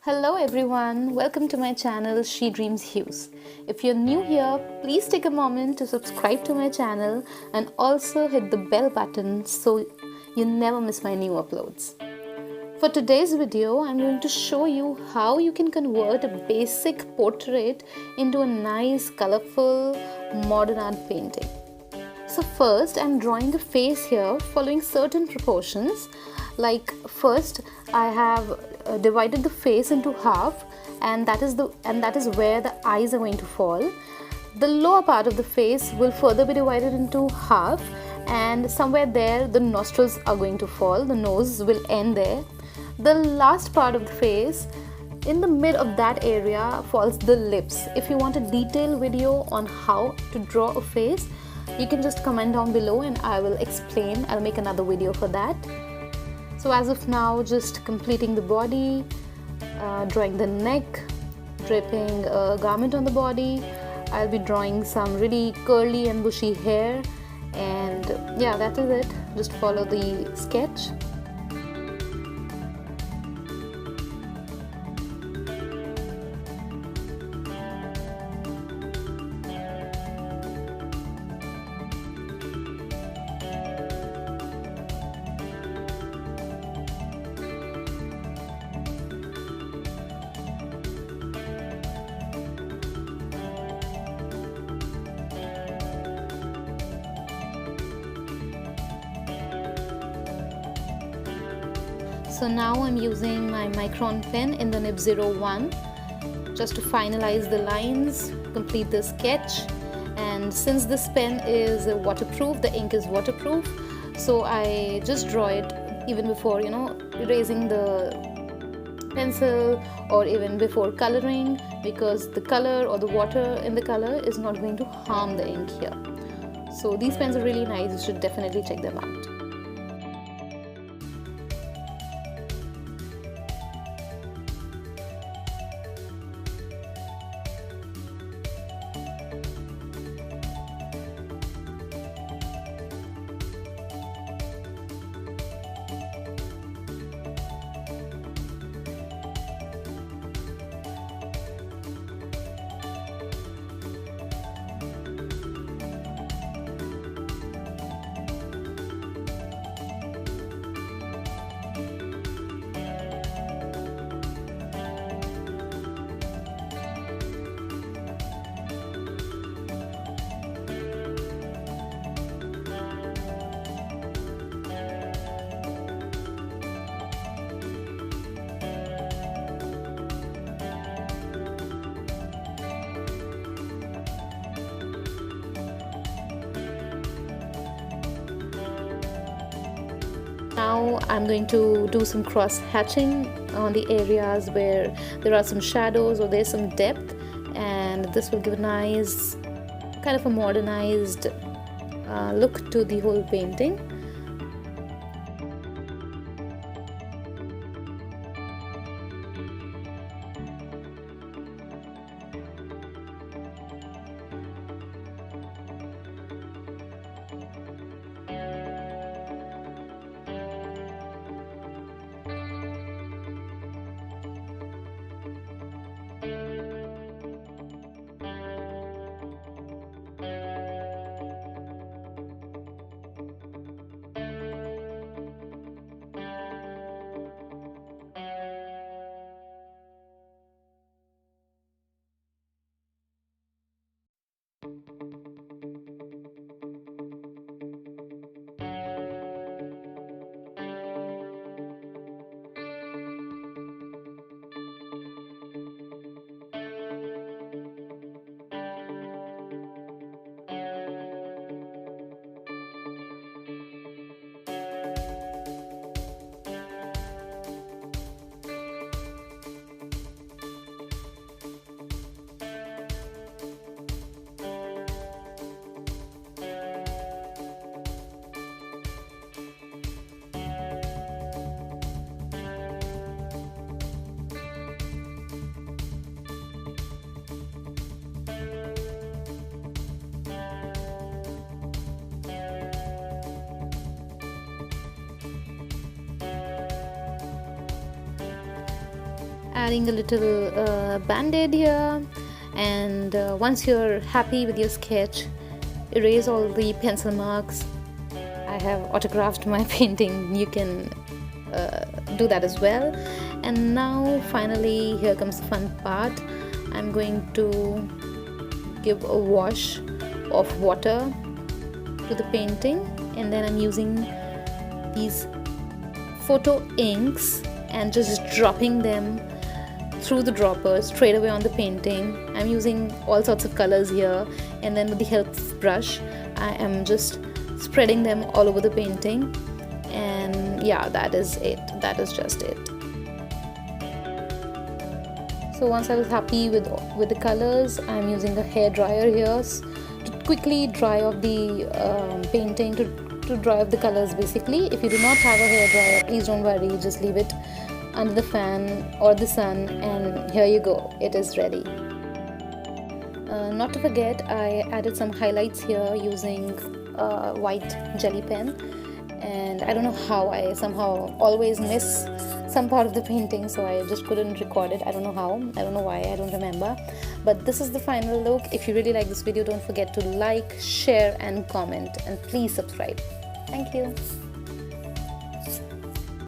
Hello everyone, welcome to my channel She Dreams Hues. If you're new here, please take a moment to subscribe to my channel and also hit the bell button so you never miss my new uploads. For today's video, I'm going to show you how you can convert a basic portrait into a nice, colorful, modern art painting. So first, I'm drawing a face here following certain proportions. Like first, I have divided the face into half, and that is where the eyes are going to fall. The lower part of the face will further be divided into half, and somewhere there the nostrils are going to fall. The nose will end there. The last part of the face, in the mid of that area, falls the lips. If you want a detailed video on how to draw a face, you can just comment down below and I will explain. I'll make another video for that. So as of now, just completing the body, drawing the neck, draping a garment on the body. I'll be drawing some really curly and bushy hair, and yeah, that is it. Just follow the sketch. So now I'm using my Micron pen in the nib 01 just to finalize the lines, complete the sketch. And since this pen is waterproof, the ink is waterproof, so I just draw it even before, erasing the pencil or even before coloring, because the color or the water in the color is not going to harm the ink here. So these pens are really nice, you should definitely check them out. Now I'm going to do some cross hatching on the areas where there are some shadows or there's some depth, and this will give a nice kind of a modernized look to the whole painting. adding a little band-aid here, and once you're happy with your sketch, erase all the pencil marks. I have autographed my painting, you can do that as well. And now finally here comes the fun part. I'm going to give a wash of water to the painting, and then I'm using these photo inks and just dropping them through the dropper straight away on the painting. I'm using all sorts of colors here, and then with the help of brush I am just spreading them all over the painting. And yeah, that is it, that is just it. So once I was happy with the colors, I'm using a hair dryer here to quickly dry off the painting, to dry off the colors basically. If you do not have a hair dryer, please don't worry, just leave it under the fan or the sun, and here you go, it is ready. Not to forget, I added some highlights here using a white jelly pen, and I don't know how I somehow always miss some part of the painting, so I just couldn't record it. I don't know how, I don't know why, I don't remember. But this is the final look. If you really like this video, don't forget to like, share and comment, and please subscribe. Thank you.